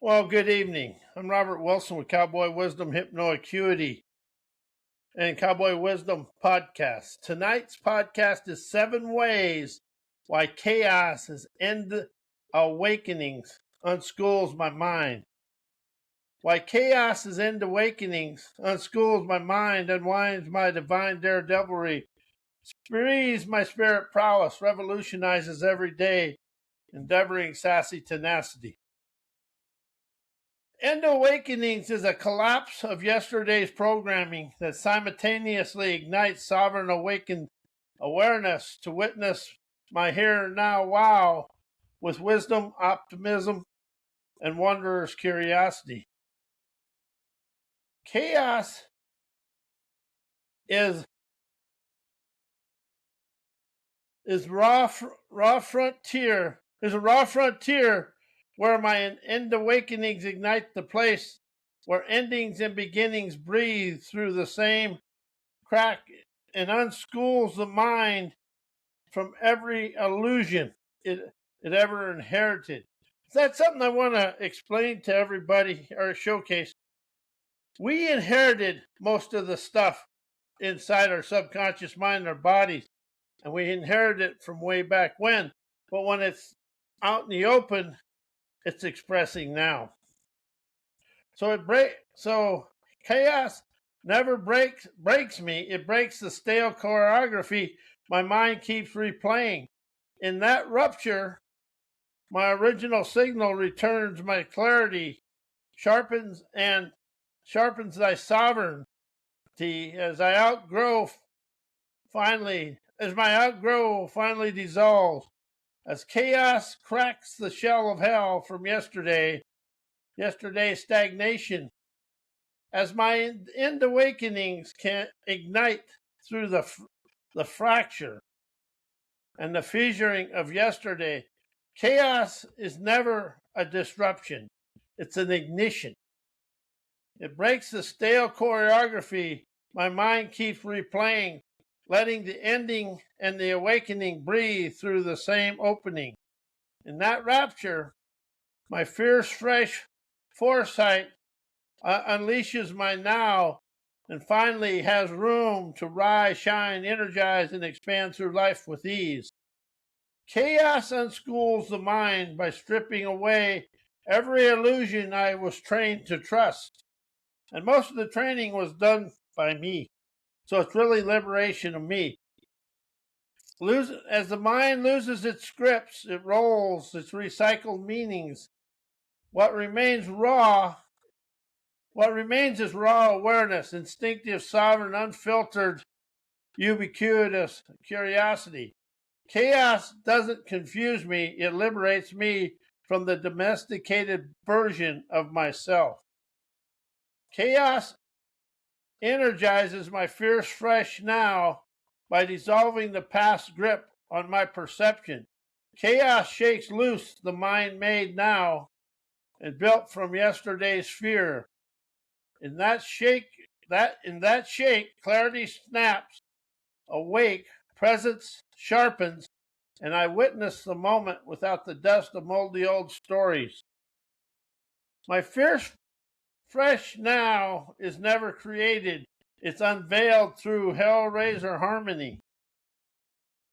Well, good evening. I'm Robert Wilson with Cowboy Wisdom Hypnoacuity and Cowboy Wisdom Podcast. Tonight's podcast is 7 Ways Why Chaos is Endawakenings Unschools My Mind. Why chaos is Endawakenings unschools my mind, unwinds my divine daredevilry, sprees my spirit prowess, revolutionizes every day, endeavoring sassy tenacity. Endawakenings is a collapse of yesterday's programming that simultaneously ignites sovereign awakened awareness to witness my here and now wow with wisdom, optimism, and wondrous curiosity. Chaos is a raw frontier where my Endawakenings ignite the place where endings and beginnings breathe through the same crack and unschools the mind from every illusion it ever inherited. That's something I want to explain to everybody or showcase. We inherited most of the stuff inside our subconscious mind and our bodies, and we inherited it from way back when. But when it's out in the open, it's expressing now. So chaos never breaks me. It breaks the stale choreography my mind keeps replaying. In that rupture, my original signal returns my clarity, sharpens thy sovereignty as my outgrow finally dissolves, as chaos cracks the shell of hell from yesterday's stagnation, as my Endawakenings can ignite through the fracture and the fissuring of yesterday. Chaos is never a disruption. It's an ignition. It breaks the stale choreography my mind keeps replaying, letting the ending and the awakening breathe through the same opening. In that rapture, my fierce, fresh foresight unleashes my now and finally has room to rise, shine, energize, and expand through life with ease. Chaos unschools the mind by stripping away every illusion I was trained to trust. And most of the training was done by me. So it's really liberation of me. As the mind loses its scripts, it rolls its recycled meanings. What remains is raw awareness, instinctive, sovereign, unfiltered, ubiquitous curiosity. Chaos doesn't confuse me, it liberates me from the domesticated version of myself. Chaos energizes my fierce fresh now by dissolving the past grip on my perception. Chaos shakes loose the mind made now and built from yesterday's fear. In that shake, clarity snaps, awake, presence sharpens, and I witness the moment without the dust of moldy old stories. My fierce fresh now is never created. It's unveiled through hellraiser harmony.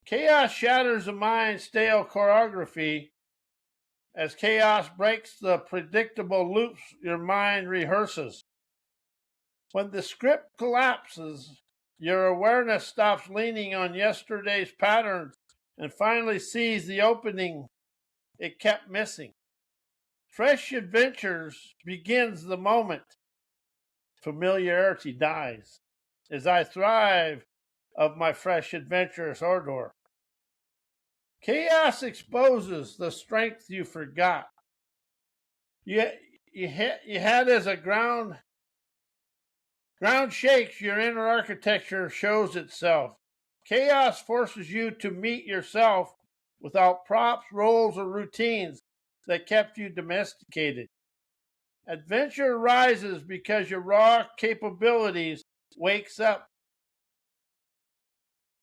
Chaos shatters the mind's stale choreography as chaos breaks the predictable loops your mind rehearses. When the script collapses, your awareness stops leaning on yesterday's patterns and finally sees the opening it kept missing. Fresh adventures begins the moment familiarity dies, as I thrive of my fresh adventurous ardor. Chaos exposes the strength you forgot. You had as a ground shakes, your inner architecture shows itself. Chaos forces you to meet yourself without props, roles, or routines that kept you domesticated. Adventure rises because your raw capabilities wakes up.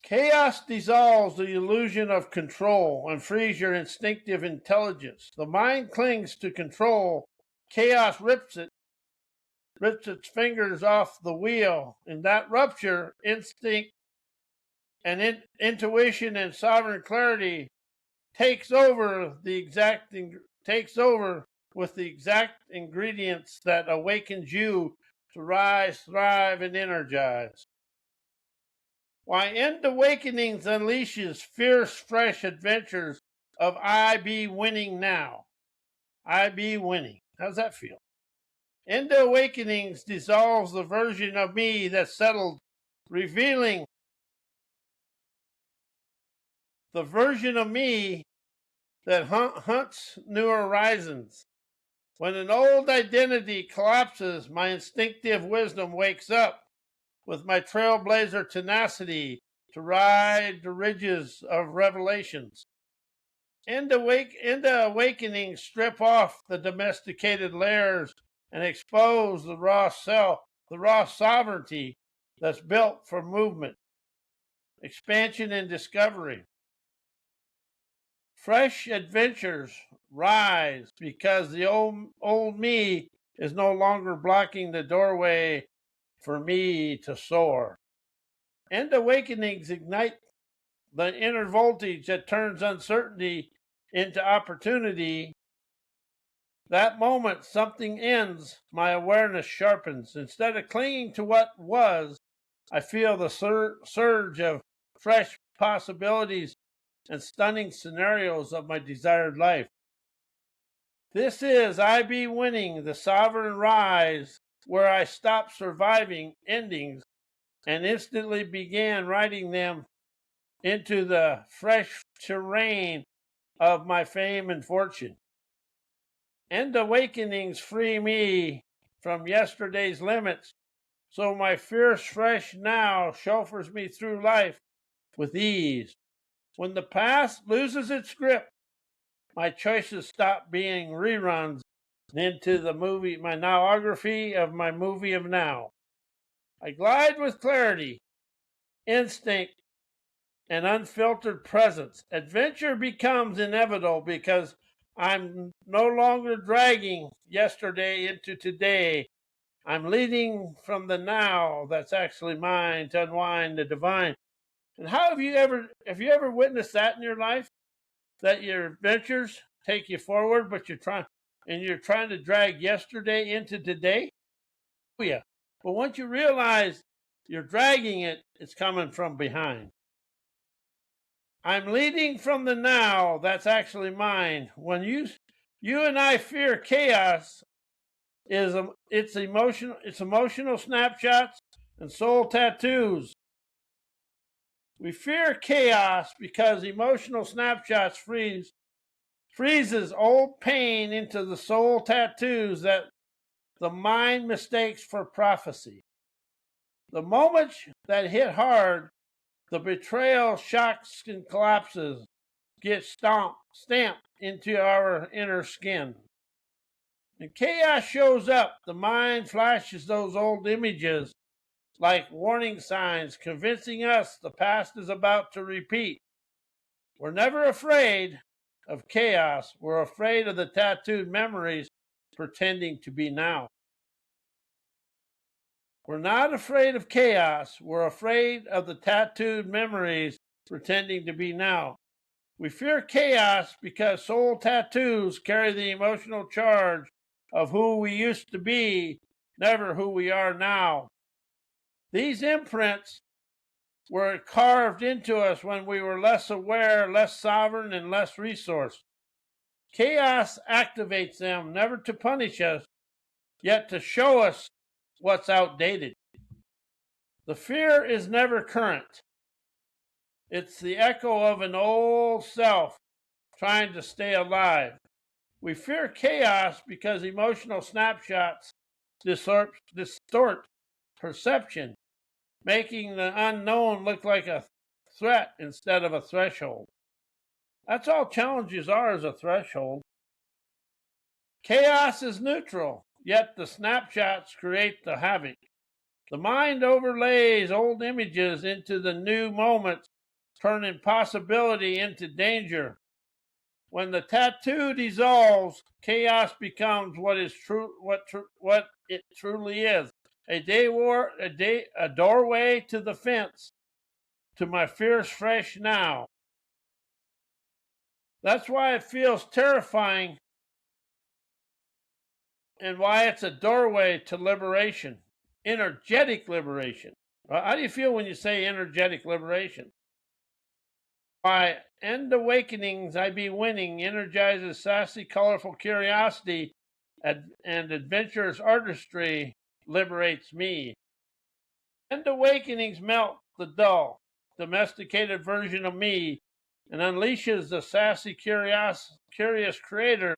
Chaos dissolves the illusion of control and frees your instinctive intelligence. The mind clings to control chaos rips its fingers off the wheel. In that rupture, instinct and intuition and sovereign clarity takes over with the exact ingredients that awakens you to rise, thrive, and energize. Why Endawakenings unleashes fierce, fresh adventures of I be winning now. I be winning. How's that feel? Endawakenings dissolves the version of me that settled, revealing the version of me that hunts new horizons. When an old identity collapses, my instinctive wisdom wakes up with my trailblazer tenacity to ride the ridges of revelations. Awakenings strip off the domesticated layers and expose the raw self, the raw sovereignty that's built for movement, expansion, and discovery. Fresh adventures rise because the old me is no longer blocking the doorway for me to soar. Endawakenings ignite the inner voltage that turns uncertainty into opportunity. That moment something ends, my awareness sharpens. Instead of clinging to what was, I feel the surge of fresh possibilities and stunning scenarios of my desired life. This is I be winning, the sovereign rise, where I stopped surviving endings and instantly began writing them into the fresh terrain of my fame and fortune. Endawakenings free me from yesterday's limits, so my fierce fresh now chauffeurs me through life with ease. When the past loses its grip, my choices stop being reruns into my nowography of my movie of now. I glide with clarity, instinct, and unfiltered presence. Adventure becomes inevitable because I'm no longer dragging yesterday into today. I'm leading from the now that's actually mine to unwind the divine. And have you ever witnessed that in your life? That your adventures take you forward, but you're trying to drag yesterday into today? Oh yeah. But once you realize you're dragging it, it's coming from behind. I'm leading from the now that's actually mine. When you and I fear chaos, it's emotional snapshots and soul tattoos. We fear chaos because emotional snapshots freezes old pain into the soul tattoos that the mind mistakes for prophecy. The moment that hit hard, the betrayal shocks and collapses, get stamped into our inner skin. And chaos shows up. The mind flashes those old images like warning signs, convincing us the past is about to repeat. We're never afraid of chaos. We're afraid of the tattooed memories pretending to be now. We're not afraid of chaos. We're afraid of the tattooed memories pretending to be now. We fear chaos because soul tattoos carry the emotional charge of who we used to be, never who we are now. These imprints were carved into us when we were less aware, less sovereign, and less resourced. Chaos activates them, never to punish us, yet to show us what's outdated. The fear is never current. It's the echo of an old self trying to stay alive. We fear chaos because emotional snapshots distort perception, making the unknown look like a threat instead of a threshold. That's all challenges are, is a threshold. Chaos is neutral, yet the snapshots create the havoc. The mind overlays old images into the new moments, turning possibility into danger. When the tattoo dissolves, chaos becomes what is true, what it truly is. A doorway to the fence, to my fierce fresh now. That's why it feels terrifying and why it's a doorway to liberation, energetic liberation. How do you feel when you say energetic liberation? Why, Endawakenings I be winning energizes sassy, colorful curiosity, and adventurous artistry liberates me. Endawakenings melt the dull, domesticated version of me and unleashes the sassy, curious creator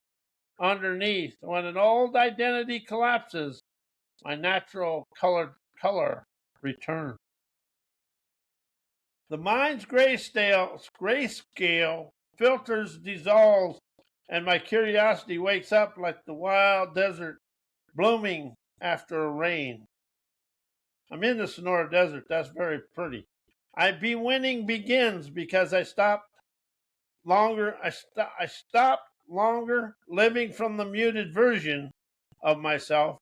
underneath. When an old identity collapses, my natural color returns. The mind's grayscale filters dissolves, and my curiosity wakes up like the wild desert blooming after a rain. I'm in the Sonora Desert. That's very pretty. Be winning begins because I stopped longer living from the muted version of myself.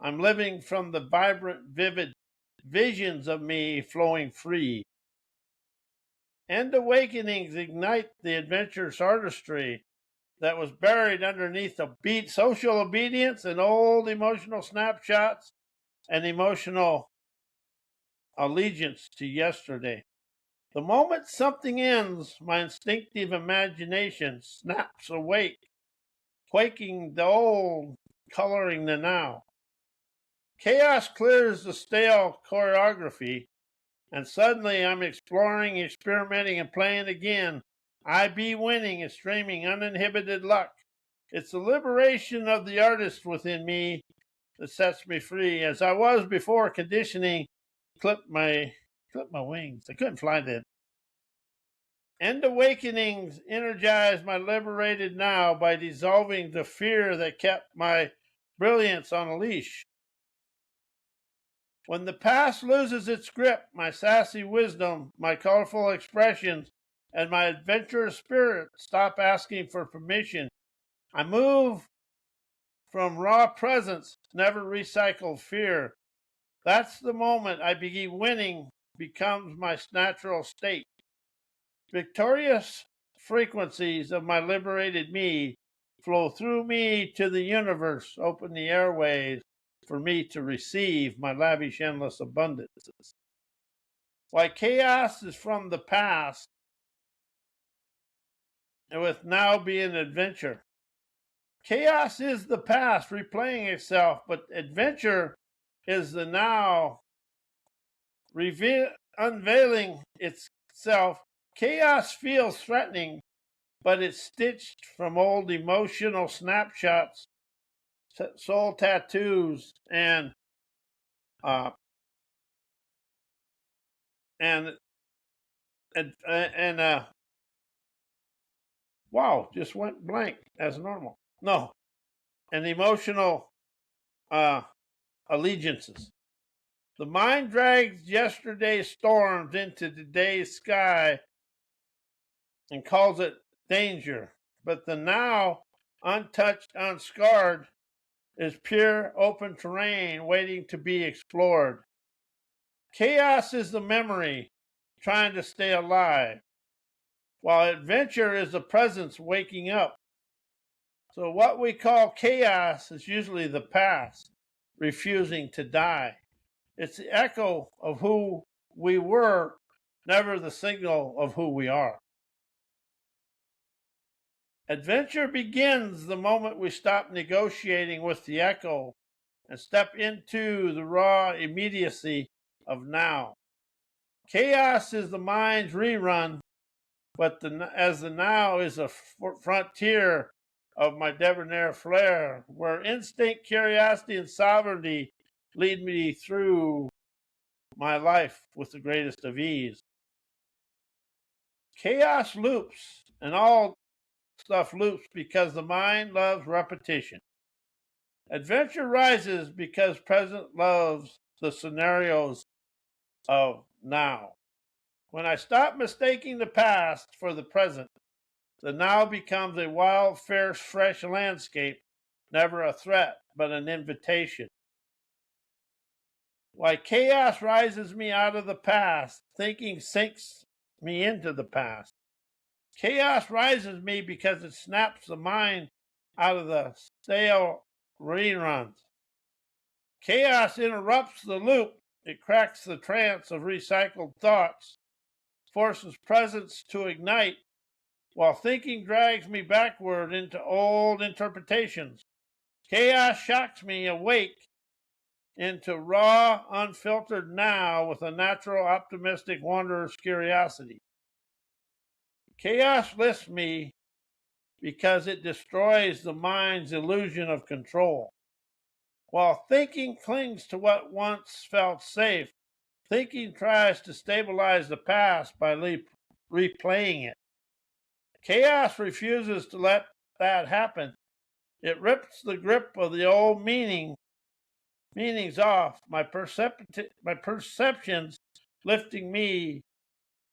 I'm living from the vibrant, vivid visions of me flowing free. Endawakenings ignite the adventurous artistry that was buried underneath social obedience and old emotional snapshots and emotional allegiance to yesterday. The moment something ends, my instinctive imagination snaps awake, quaking the old, coloring the now. Chaos clears the stale choreography, and suddenly I'm exploring, experimenting, and playing again. I be winning and streaming uninhibited luck. It's the liberation of the artist within me that sets me free. As I was before, conditioning clipped my wings. I couldn't fly then. Endawakenings energize my liberated now by dissolving the fear that kept my brilliance on a leash. When the past loses its grip, my sassy wisdom, my colorful expressions, and my adventurous spirit stop asking for permission. I move from raw presence, never recycled fear. That's the moment I begin winning becomes my natural state. Victorious frequencies of my liberated me flow through me to the universe, open the airways for me to receive my lavish, endless abundances. Why chaos is from the past, and with now being adventure. Chaos is the past replaying itself, but adventure is the now unveiling itself. Chaos feels threatening, but it's stitched from old emotional snapshots, soul tattoos, and uh, and wow, just went blank as normal. No, and emotional allegiances. The mind drags yesterday's storms into today's sky and calls it danger, but the now, untouched, unscarred, is pure open terrain waiting to be explored. Chaos is the memory trying to stay alive, while adventure is the presence waking up. So what we call chaos is usually the past refusing to die. It's the echo of who we were, never the signal of who we are. Adventure begins the moment we stop negotiating with the echo and step into the raw immediacy of now. Chaos is the mind's rerun, but as the now is a frontier of my debonair flair, where instinct, curiosity, and sovereignty lead me through my life with the greatest of ease. Chaos loops, and all stuff loops because the mind loves repetition. Adventure rises because present loves the scenarios of now. When I stop mistaking the past for the present, The now becomes a wild, fierce, fresh landscape, never a threat, but an invitation. Why chaos rises me out of the past, thinking sinks me into the past. Chaos rises me because it snaps the mind out of the stale reruns. Chaos interrupts the loop. It cracks the trance of recycled thoughts, forces presence to ignite, while thinking drags me backward into old interpretations. Chaos shocks me awake into raw, unfiltered now with a natural, optimistic, wondrous curiosity. Chaos lifts me because it destroys the mind's illusion of control. While thinking clings to what once felt safe, thinking tries to stabilize the past by replaying it. Chaos refuses to let that happen. It rips the grip of the old meanings off, my perceptions lifting me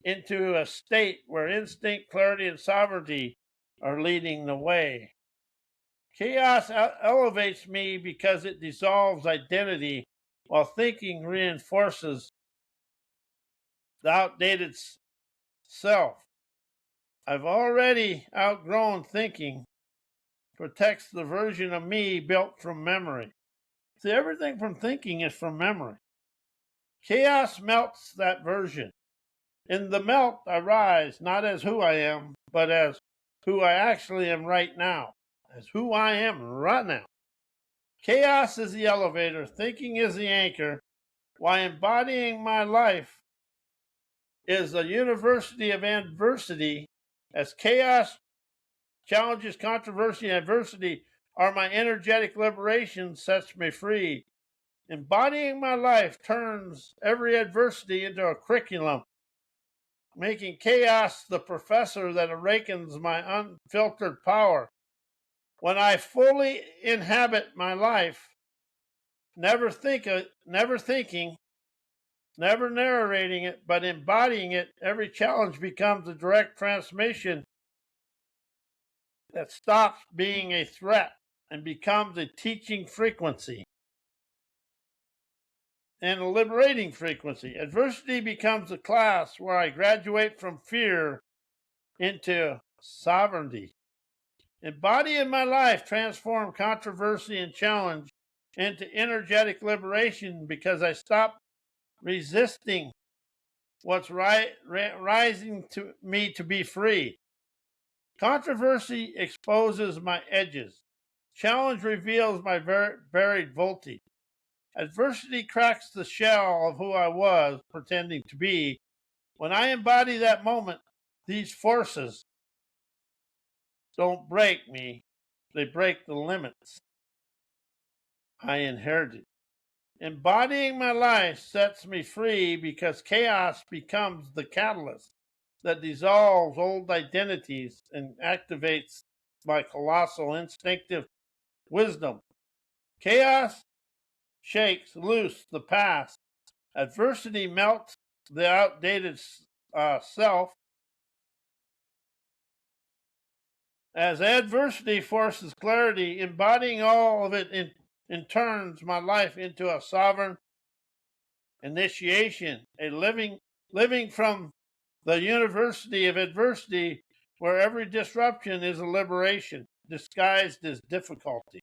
into a state where instinct, clarity, and sovereignty are leading the way. Chaos elevates me because it dissolves identity, while thinking reinforces the outdated self. I've already outgrown thinking, protects the version of me built from memory. See, everything from thinking is from memory. Chaos melts that version. In the melt, I rise, not as who I am, but as who I actually am right now. As who I am right now. Chaos is the elevator, thinking is the anchor, while embodying my life is a university of adversity. As chaos, challenges, controversy, and adversity are my energetic liberation, sets me free. Embodying my life turns every adversity into a curriculum, making chaos the professor that awakens my unfiltered power. When I fully inhabit my life, never thinking, never narrating it, but embodying it, every challenge becomes a direct transmission that stops being a threat and becomes a teaching frequency and a liberating frequency. Adversity becomes a class where I graduate from fear into sovereignty. Embodying my life transform controversy and challenge into energetic liberation because I stop resisting what's rising to me to be free. Controversy exposes my edges. Challenge reveals my buried voltage. Adversity cracks the shell of who I was pretending to be. When I embody that moment, these forces don't break me, they break the limits I inherited. Embodying my life sets me free because chaos becomes the catalyst that dissolves old identities and activates my colossal instinctive wisdom. Chaos shakes loose the past. Adversity melts the outdated self. As adversity forces clarity, embodying all of it in turns my life into a sovereign initiation, a living from the university of adversity, where every disruption is a liberation, disguised as difficulty.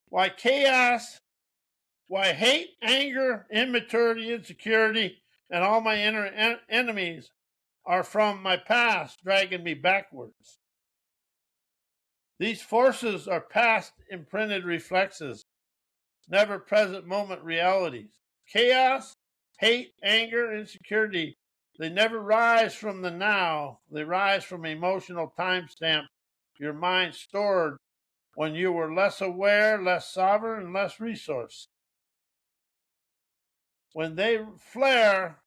Why chaos, why hate, anger, immaturity, insecurity, and all my inner enemies are from my past, dragging me backwards. These forces are past imprinted reflexes, never present moment realities. Chaos, hate, anger, insecurity, they never rise from the now. They rise from emotional timestamp your mind stored when you were less aware, less sovereign, and less resource. When they flare,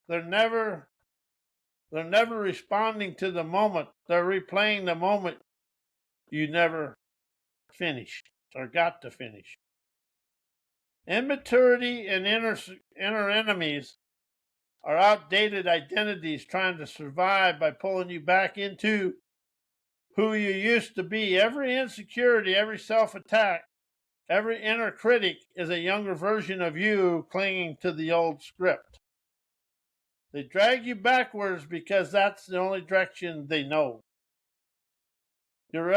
they're never responding to the moment. They're replaying the moment you never finished or got to finish. Immaturity and inner enemies are outdated identities trying to survive by pulling you back into who you used to be. Every insecurity, every self-attack, every inner critic is a younger version of you clinging to the old script. They drag you backwards because that's the only direction they know. Your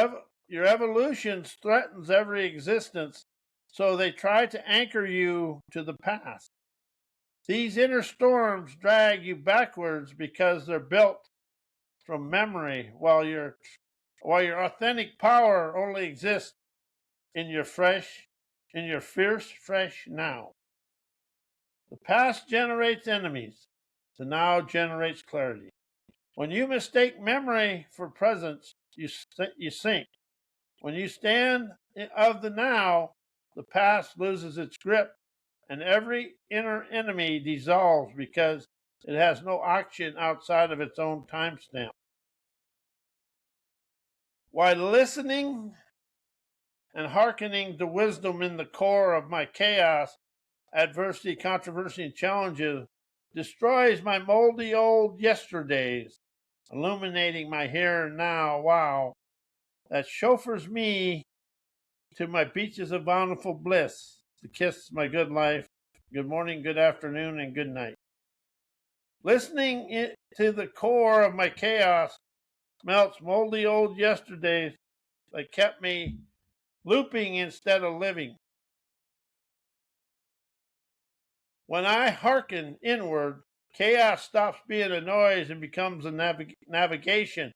evolution threatens every existence, so they try to anchor you to the past. These inner storms drag you backwards because they're built from memory, while your authentic power only exists in your fierce, fresh now. The past generates enemies. The now generates clarity. When you mistake memory for presence, you sink. When you stand of the now, the past loses its grip, and every inner enemy dissolves because it has no action outside of its own timestamp. While listening and hearkening to wisdom in the core of my chaos, adversity, controversy, and challenges destroys my moldy old yesterdays, illuminating my here and now. Wow, that chauffeurs me to my beaches of bountiful bliss, to kiss my good life. Good morning, good afternoon, and good night. Listening to the core of my chaos melts moldy old yesterdays that kept me looping instead of living. When I hearken inward, chaos stops being a noise and becomes a navigation.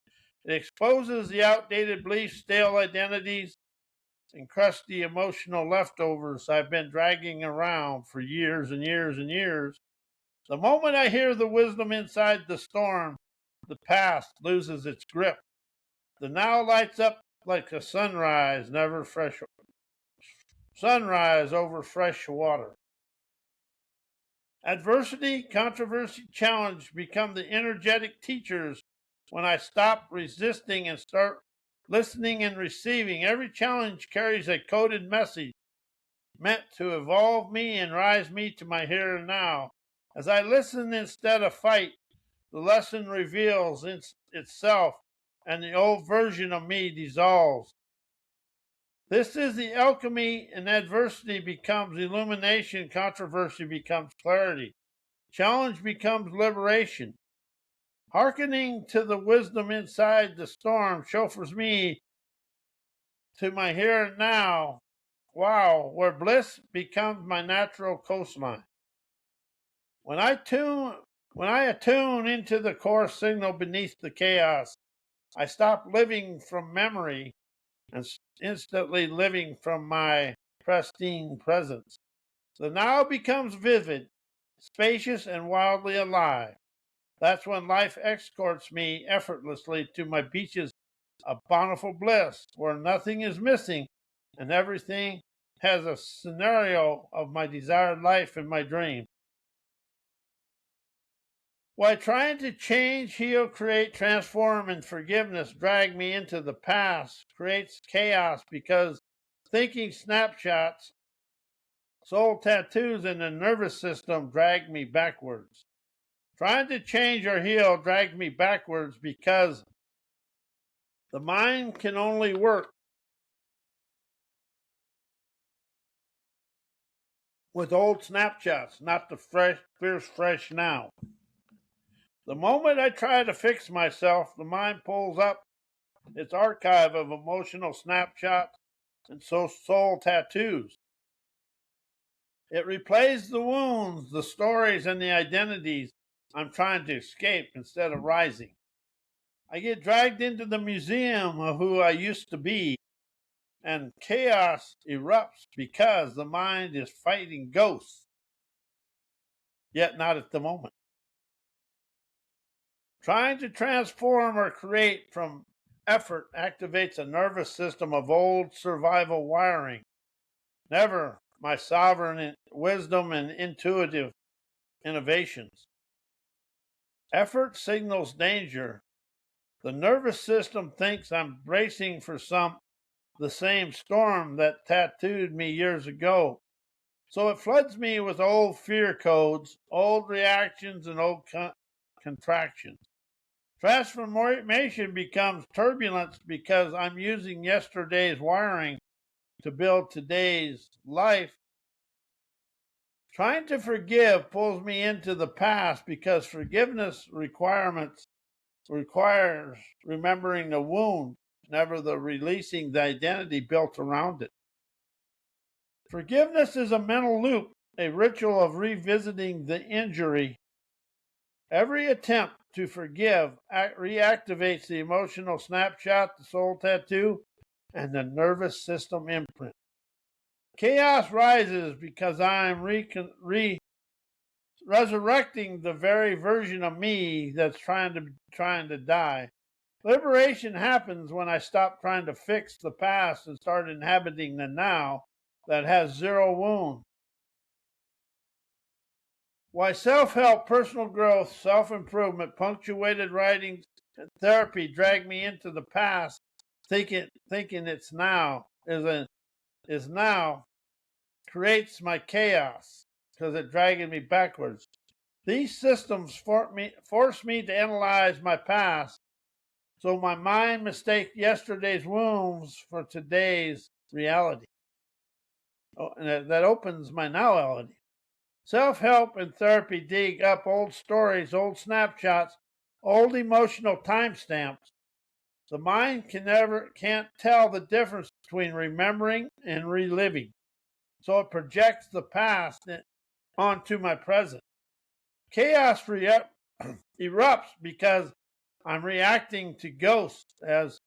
It exposes the outdated beliefs, stale identities, and crusty emotional leftovers I've been dragging around for years and years and years. The moment I hear the wisdom inside the storm, the past loses its grip. The now lights up like a sunrise over fresh water. Adversity, controversy, challenge become the energetic teachers when I stop resisting and start listening and receiving. Every challenge carries a coded message meant to evolve me and rise me to my here and now. As I listen instead of fight, the lesson reveals itself and the old version of me dissolves. This is the alchemy, and adversity becomes illumination, controversy becomes clarity, challenge becomes liberation. Hearkening to the wisdom inside the storm chauffeurs me to my here and now. Wow, where bliss becomes my natural coastline. When I attune into the core signal beneath the chaos, I stop living from memory and instantly living from my pristine presence. The now becomes vivid, spacious, and wildly alive. That's when life escorts me effortlessly to my beaches of bountiful bliss, where nothing is missing and everything has a scenario of my desired life and my dream. While trying to change, heal, create, transform, and forgiveness drag me into the past, creates chaos because thinking snapshots, soul tattoos, and the nervous system drag me backwards. Trying to change or heal drags me backwards because the mind can only work with old snapshots, not the fierce fresh now. The moment I try to fix myself, the mind pulls up its archive of emotional snapshots and soul tattoos. It replays the wounds, the stories, and the identities I'm trying to escape instead of rising. I get dragged into the museum of who I used to be, and chaos erupts because the mind is fighting ghosts, yet not at the moment. Trying to transform or create from effort activates a nervous system of old survival wiring. Never my sovereign wisdom and intuitive innovations. Effort signals danger. The nervous system thinks I'm bracing for the same storm that tattooed me years ago. So it floods me with old fear codes, old reactions, and old contractions. Transformation becomes turbulence because I'm using yesterday's wiring to build today's life. Trying to forgive pulls me into the past because forgiveness requires remembering the wound, never the releasing the identity built around it. Forgiveness is a mental loop, a ritual of revisiting the injury. Every attempt to forgive reactivates the emotional snapshot, the soul tattoo, and the nervous system imprint. Chaos rises because I am resurrecting the very version of me that's trying to die. Liberation happens when I stop trying to fix the past and start inhabiting the now that has zero wound. Why self-help, personal growth, self-improvement, punctuated writings, and therapy drag me into the past, thinking it's now is now creates my chaos because it's dragging me backwards. These systems force me to analyze my past, so my mind mistakes yesterday's wounds for today's reality. And that opens my nowality. Self-help and therapy dig up old stories, old snapshots, old emotional timestamps. The mind can't tell the difference between remembering and reliving, so it projects the past onto my present. Chaos erupts because I'm reacting to ghosts as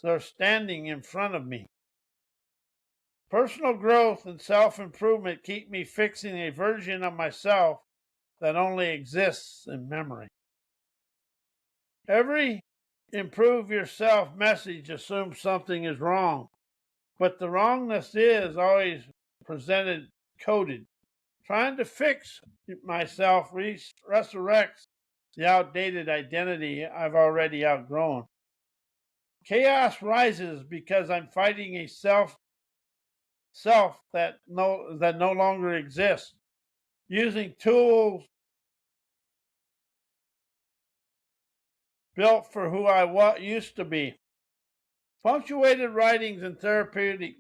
they're standing in front of me. Personal growth and self-improvement keep me fixing a version of myself that only exists in memory. Every improve yourself message assumes something is wrong, but the wrongness is always presented coded. Trying to fix myself resurrects the outdated identity I've already outgrown. Chaos rises because I'm fighting a self that no longer exists, using tools built for who I used to be. Punctuated writings and therapeutic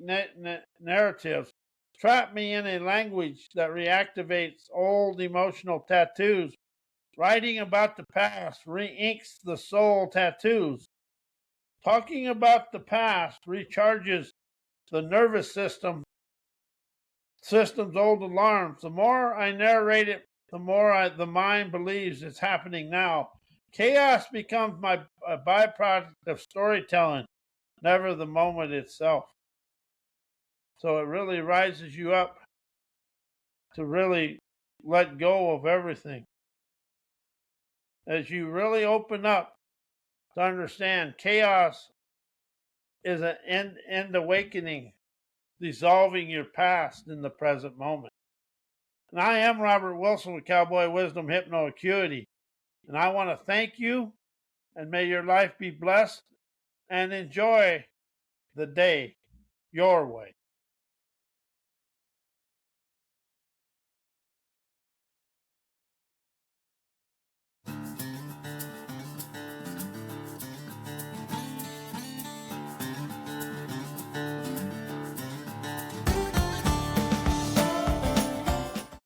narratives trap me in a language that reactivates old emotional tattoos. Writing about the past re-inks the soul tattoos. Talking about the past recharges the nervous system's old alarms. The more I narrate it, the more the mind believes it's happening now. Chaos becomes a byproduct of storytelling, never the moment itself. So it really rises you up to really let go of everything. As you really open up to understand chaos is an end awakening, dissolving your past in the present moment. And I am Robert Wilson with Cowboy Wisdom Hypno Acuity. And I want to thank you, and may your life be blessed, and enjoy the day your way.